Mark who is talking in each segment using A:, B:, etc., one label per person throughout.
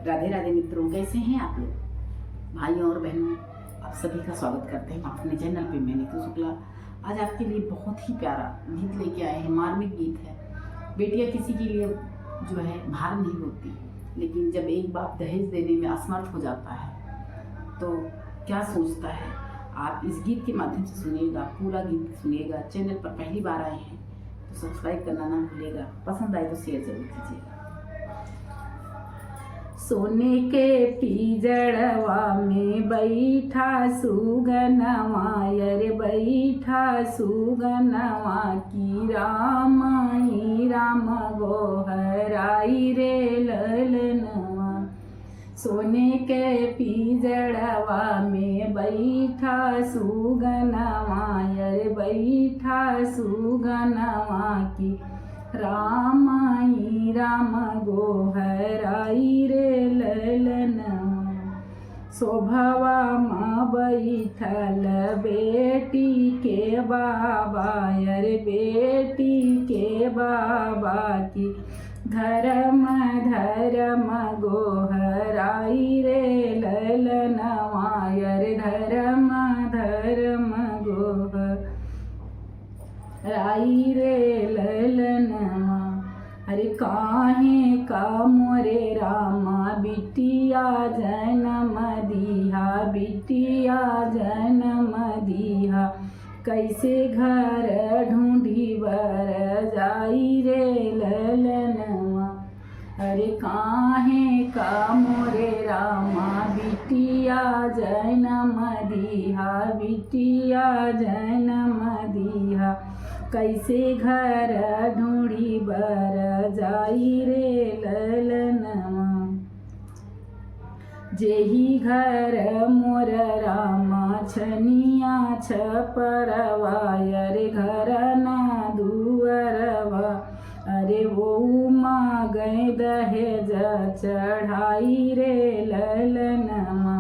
A: राधे राधे मित्रों, कैसे हैं आप लोग? भाइयों और बहनों, आप सभी का स्वागत करते हैं अपने चैनल पे। मैं नीतू शुक्ला आज आपके लिए बहुत ही प्यारा गीत लेके आए हैं। मार्मिक गीत है। बेटियां किसी के लिए जो है भार नहीं होती, लेकिन जब एक बाप दहेज देने में असमर्थ हो जाता है तो क्या सोचता है। आप इस गीत के माध्यम से सुनिएगा, पूरा गीत सुनिएगा। चैनल पर पहली बार आए हैं तो सब्सक्राइब करना ना भूलिएगा। पसंद आए तो शेयर जरूर कीजिएगा। सोने के पिजड़वा में बैठा सुगनवा, यर बैठा सुगनवा की रामाई राम गोहराई रे ललनवा। सोने के पिजड़वा में बैठा सुगनवा, यर बैठा सुगनवा की रामाई राम गोहराई रे ललनवा। शोभवा माँ बैठल बेटी के बाबा, यर बेटी के बाबा की धर्म धर्म गोहराई रे ललनवा, यर धर्म धर्म गोहराई रे ललनवा। अरे काहे का मोरे रामा बिटिया जन्म दिहा, बिटिया जन्म दिहा। कैसे घर ढूंढी बर जाई रे ललनवा। अरे काहे का मोरे रामा बिटिया जन्म दिहा, बिटिया जन्म दिहा। कैसे घर ढूंढी बर जाई रे ललनवा। जेही घर मोर रामा छनिया छपरवा, अरे घर ना दुअरवा। अरे वो मांगे दहेज चढ़ाई रे ललनवा।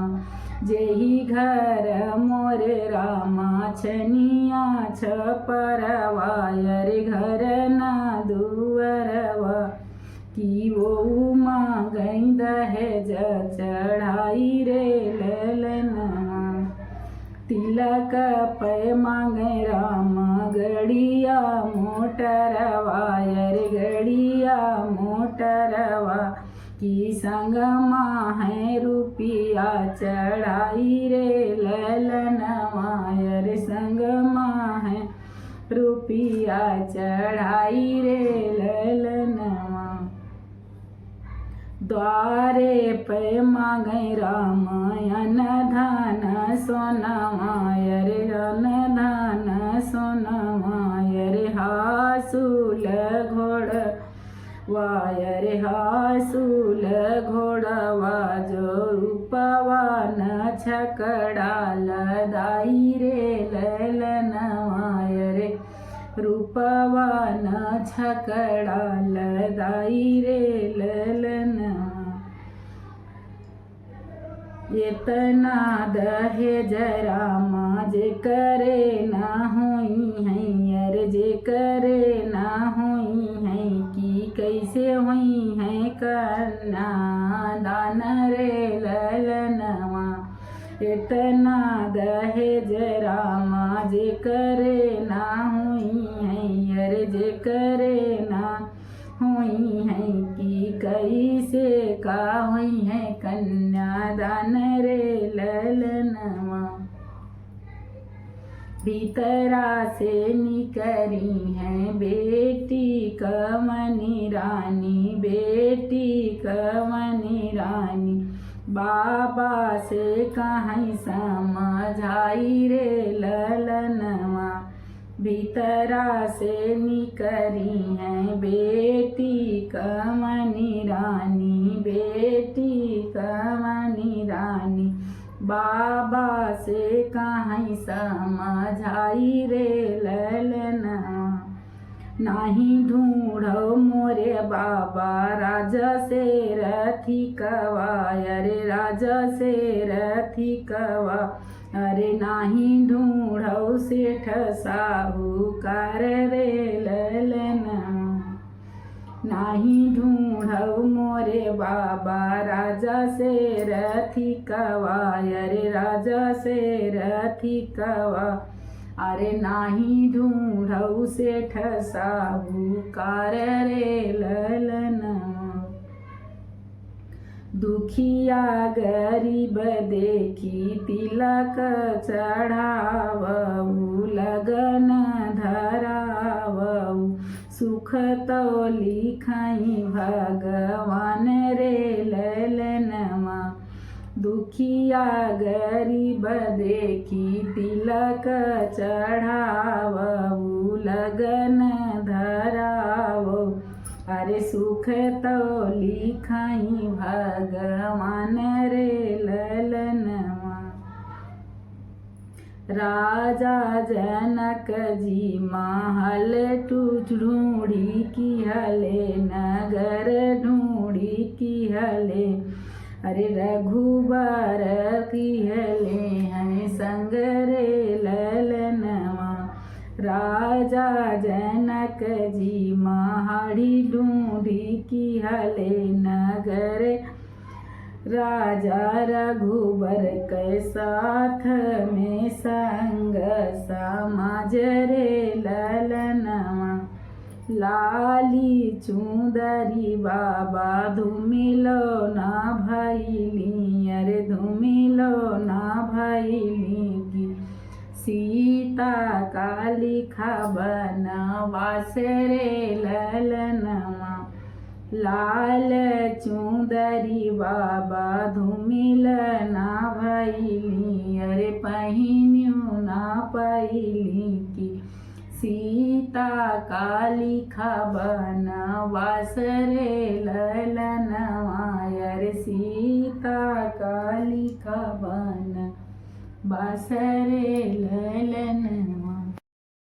A: जेही घर मोरे रामा छनिया छपरवा, अरे घर ना दुअरवा। कि वो मांगे दहेज चढ़ाई रे ललनवा। तिलक पे मांगे रामा गड़िया मोटरवा, अरे गड़िया मोटरवा। कि संग है रुपिया चढ़ाई रे ललनवा, अरे संग है रुपिया चढ़ाई रे ललनवा। द्वारे पे मांगे रामायण धन सोनवा, अरे धन धन सोनवा। अरे हासूल घोड़वा, अरे हासूल घोड़वा। जो रूपवा न छकड़ा लदाई रे ललनवा, अरे रूपवा न छकड़ा लदाई रे ललनवा। इतना दहेज रामा जे करे ना होई है, अरे जे करे ना होई है। कि कैसे होई है कन्या दान रे ललनवा। इतना दहेज रामा जे करे ना होई है, अरे जे करे ना होई है। कि कैसे का होई है कन्यादान रे ललनवा। भीतरा से निकरी है बेटी कमनी रानी, बेटी कमनी रानी। बाबा से कहीं समझाई रे ललनवा। भीतरा से निकरी है बेटी कमनी रानी, बेटी कमनी रानी। बाबा से कहीं समझाई रे ललनवा। नाही ढूंढो मोरे बाबा राजा से रथी कवा, अरे राजा से रथी कवा। अरे नाही ढूंढो सेठ साहूकार रे ललनवा। नाही ढूंढऊ मोरे बाबा राजा से रथी कवा, अरे राजा से रथी कवा। अरे नाही ढूंढऊ सेठ साहूकार रे ललनवा। दुखिया गरीब देखी तिलक चढ़ावऊ, लगन धरावऊ, सुख तो लिखाई भगवान रे ललनवा। दुखिया गरीब देखी तिलक चढ़ावऊ, लगन धरावऊ, अरे सुख तो लिखाई भगवान रे ललनवा। राजा जनक जी महल ढूंढी की हले, नगर ढूंढी की हले, अरे रघुबर की हले हैं संग रे ललनवा। राजा जनक जी महाड़ी ढूंढी की हले नगर, राजा रघुबर के साथ में संग समाज रे ललनवा। लाली चुंदरी बाबा धूमिलो ना भैली, अरे धूमिलो ना भैली की सीता काली खाबन वास रे ललनवा। लाल चुंदरी बाबा धूमिल ना भैली, अरे पहिन्यू ना पैली की सीता काली खाबन वास रे ललनवा, अरे सीता काली खाबन वास रे ललनवा।